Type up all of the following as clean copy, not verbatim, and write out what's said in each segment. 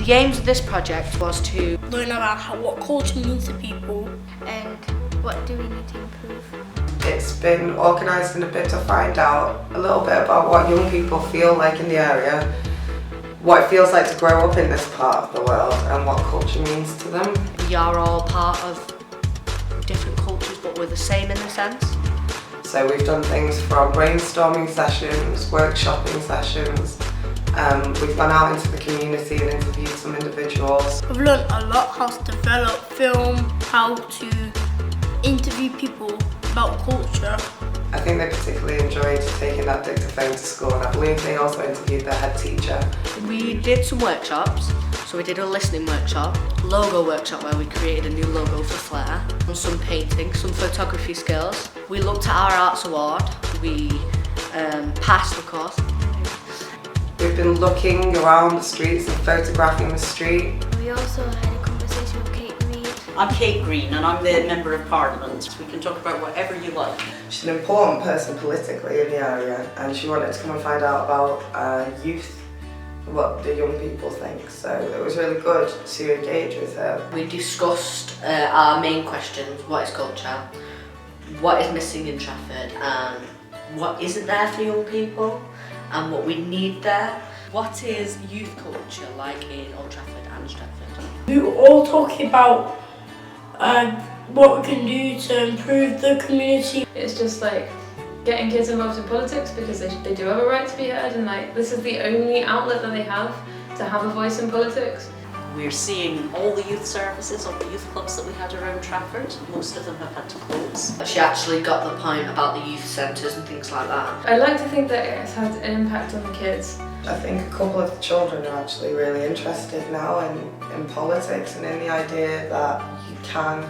The aims of this project was to learn about what culture means to people and what do we need to improve. It's been organised in a bit to find out a little bit about what young people feel like in the area, what it feels like to grow up in this part of the world and what culture means to them. we are all part of different cultures but we're the same in a sense. So we've done things from brainstorming sessions, workshopping sessions. We've gone out into the community and interviewed some individuals. I've learned a lot how to develop film, how to interview people about culture. I think they particularly enjoyed taking that dictaphone to school, and I believe they also interviewed their head teacher. We did some workshops, so we did a listening workshop, logo workshop where we created a new logo for Flair, and some painting, some photography skills. We looked at our arts award, we passed of course. We've been looking around the streets and photographing the street. We also had a conversation with Kate Reed. I'm Kate Green and I'm the Member of Parliament. We can talk about whatever you like. She's an important person politically in the area, and she wanted to come and find out about youth, what the young people think. So it was really good to engage with her. We discussed our main questions: what is culture, what is missing in Trafford, and what isn't there for young people, and what we need there. What is youth culture like in Old Trafford and Stratford? We were all talking about what we can do to improve the community. It's just like getting kids involved in politics because they do have a right to be heard, and like this is the only outlet that they have to have a voice in politics. We're seeing all the youth services, all the youth clubs that we had around Trafford. Most of them have had to close. She actually got the point about the youth centres and things like that. I'd like to think that it has had an impact on the kids. I think a couple of the children are actually really interested now in politics and in the idea that you can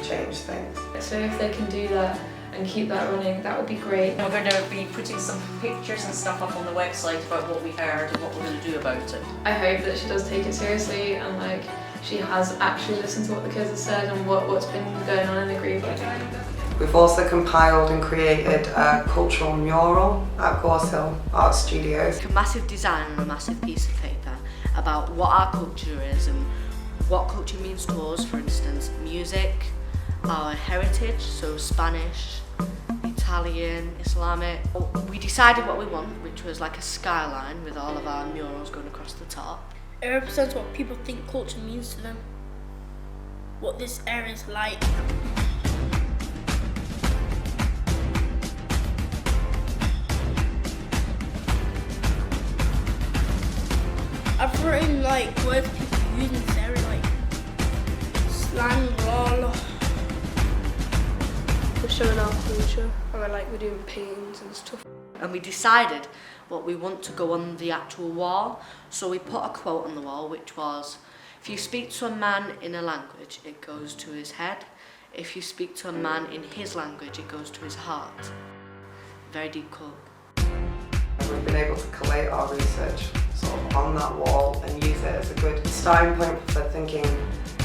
change things. So if they can do that and keep that running, that would be great. We're going to be putting some pictures and stuff up on the website about what we heard and what we're going to do about it. I hope that she does take it seriously and like she has actually listened to what the kids have said and what's been going on in the group. We've also compiled and created a cultural mural at Gorse Hill Art Studios. A massive design on a massive piece of paper about what our culture is and what culture means to us. For instance, music, our heritage, so Spanish, Italian, Islamic. We decided what we want, which was like a skyline with all of our murals going across the top. It represents what people think culture means to them, what this area is like. I've written like words people use in this area, like slang, lol. We're showing our culture, and we're doing paintings and stuff. And we decided what we want to go on the actual wall. So we put a quote on the wall which was, if you speak to a man in a language, it goes to his head. If you speak to a man in his language, it goes to his heart. Very deep quote. We've been able to collate our research sort of on that wall and use it as a good starting point for thinking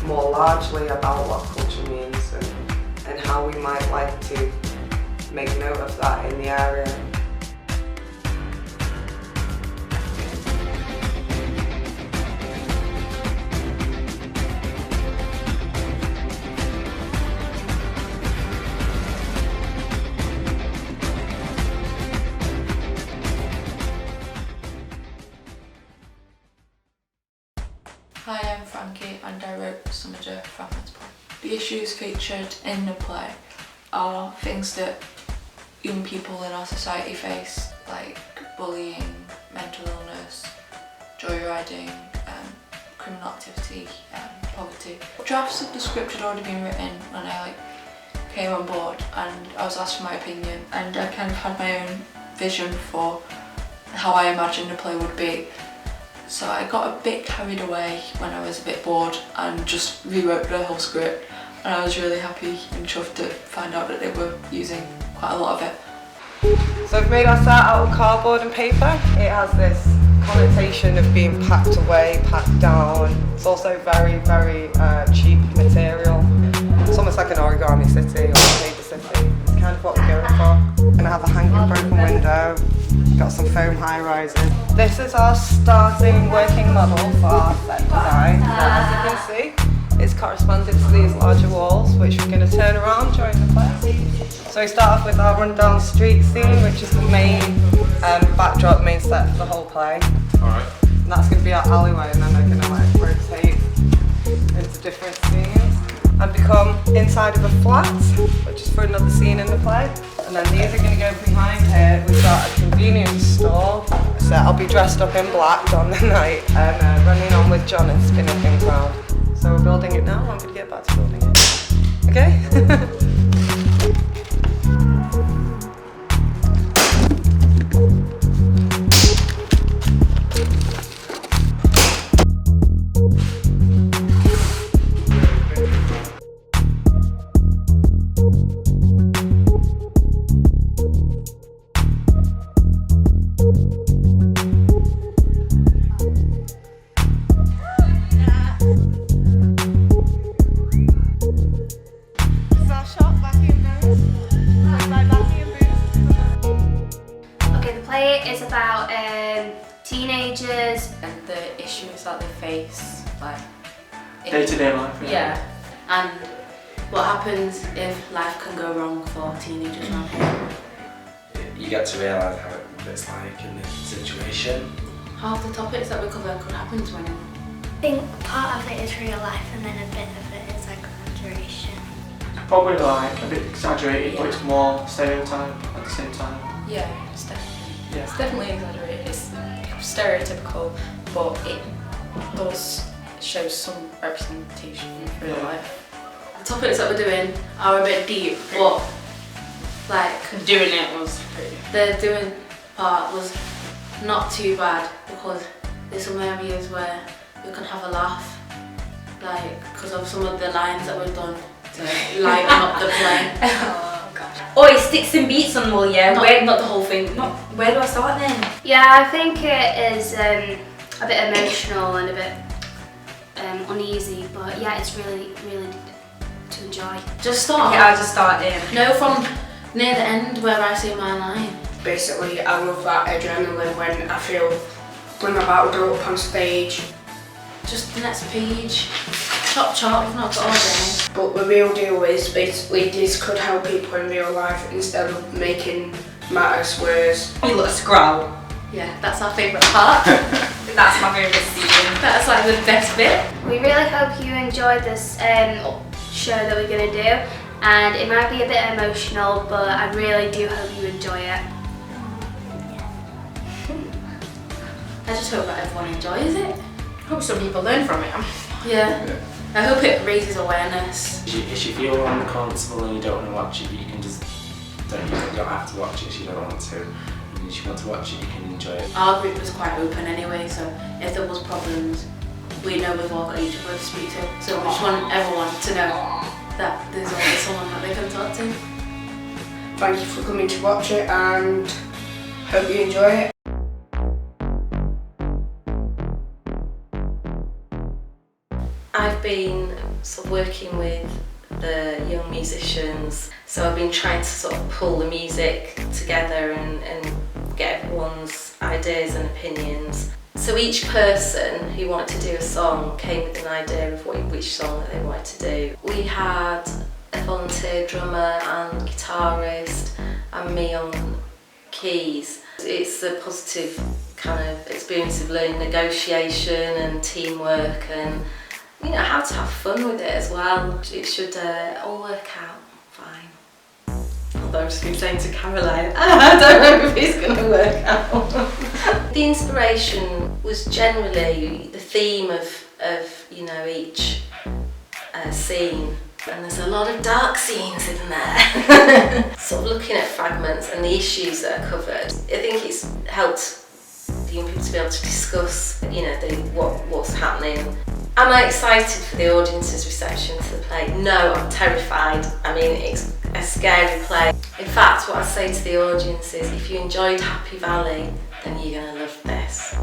more largely about what culture means and how we might like to make note of that in the area. Hi, I'm Frankie and I wrote some of the Fragments poem. The issues featured in the play are things that young people in our society face, like bullying, mental illness, joyriding, criminal activity, poverty. Drafts of the script had already been written when I came on board, and I was asked for my opinion, and I kind of had my own vision for how I imagined the play would be. So I got a bit carried away when I was a bit bored and just rewrote the whole script, and I was really happy and chuffed to find out that they were using quite a lot of it. So I've made our set out of cardboard and paper. It has this connotation of being packed away, packed down. It's also very, very cheap material. It's almost like an origami city or a paper city. It's kind of what we're going for. We're going to have a hanging broken window. got some foam high rises. This is our starting working model for our set design. So as you can see, it's corresponding to these larger walls, which we're going to turn around during the play. So we start off with our rundown street scene, which is the main backdrop, main set for the whole play. Alright. And that's going to be our alleyway, and then they're going to like rotate into different scenes and become inside of a flat, which is for another scene in the play. And then these are going to go behind here. We've got a convenience store. So I'll be dressed up in black on the night and running on with John and spinning things around. So we're building it now. I'm going to get back to building it. Okay? It's about teenagers and the issues that they face, like Day-to-day life. yeah, and what happens if life can go wrong for teenagers around here. You get to realise how it's like in this situation. Half the topics that we cover could happen to anyone. I think part of it is real life and then a bit of it is like exaggeration. Probably like a bit exaggerated, but it's more stereotype at the same time. Yeah, it's definitely. Yeah. It's definitely exaggerated. It's stereotypical, but it does show some representation in real life. The topics that we're doing are a bit deep, but like doing it was pretty. The doing part was not too bad because there's some areas where we can have a laugh, like because of some of the lines that we've done to liven up the play. Oh gosh. Oi, sticks and beats on all, yeah? Not the whole thing. Where do I start then? Yeah, I think it is a bit emotional and a bit uneasy, but yeah, it's really to enjoy. Just start. Yeah, I'll just start in. No, from near the end where I say my line. Basically, I love that adrenaline when I feel when I'm about to go up on stage. Just the next page. Chop chop, we've not got all day. But the real deal is basically this could help people in real life instead of making matters worse. You look scroll. Yeah, that's our favourite part. That's my favourite scene. That's like the best bit. We really hope you enjoyed this show that we're going to do, and it might be a bit emotional, but I really do hope you enjoy it. I just hope that everyone enjoys it. I hope some people learn from it. Yeah. I hope it raises awareness. If you feel uncomfortable and you don't want to watch it, you can just you don't have to watch it if you don't want to. And if you want to watch it, you can enjoy it. Our group was quite open anyway, so if there was problems, we know we've all got each other to speak to. So we just want everyone to know that there's always someone that they can talk to. Thank you for coming to watch it and hope you enjoy it. I've been sort of working with the young musicians, so I've been trying to sort of pull the music together and get everyone's ideas and opinions. So each person who wanted to do a song came with an idea of which song that they wanted to do. We had a volunteer drummer and guitarist and me on keys. It's a positive kind of experience of learning negotiation and teamwork and how to have fun with it as well. It should all work out fine. Although I've just been saying to Caroline, I don't know if it's going to work out. The inspiration was generally the theme of each scene. And there's a lot of dark scenes in there. Sort of looking at fragments and the issues that are covered, I think it's helped the young people to be able to discuss, what's happening. Am I excited for the audience's reception to the play? No, I'm terrified. I mean, it's a scary play. In fact, what I say to the audience is, if you enjoyed Happy Valley, then you're going to love this.